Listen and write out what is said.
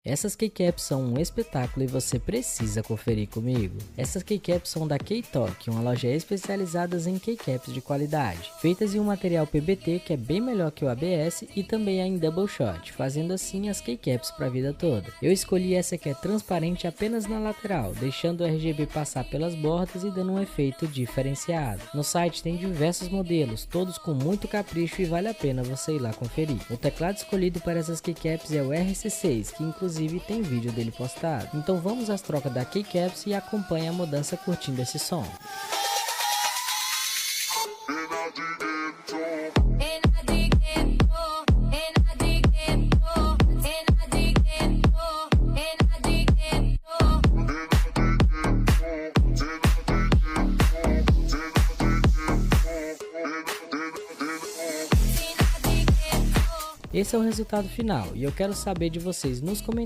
Essas keycaps são um espetáculo e você precisa conferir comigo. Essas keycaps são da Keytalk, uma loja especializada em keycaps de qualidade, feitas em um material PBT que é bem melhor que o ABS e também é em double shot, fazendo assim as keycaps para a vida toda. Eu escolhi essa que é transparente apenas na lateral, deixando o RGB passar pelas bordas e dando um efeito diferenciado. No site tem diversos modelos, todos com muito capricho e vale a pena você ir lá conferir. O teclado escolhido para essas keycaps é o RC6, que inclusive tem vídeo dele postado. Então vamos às trocas da keycaps e acompanhe a mudança curtindo esse som. Esse é o resultado final e eu quero saber de vocês nos comentários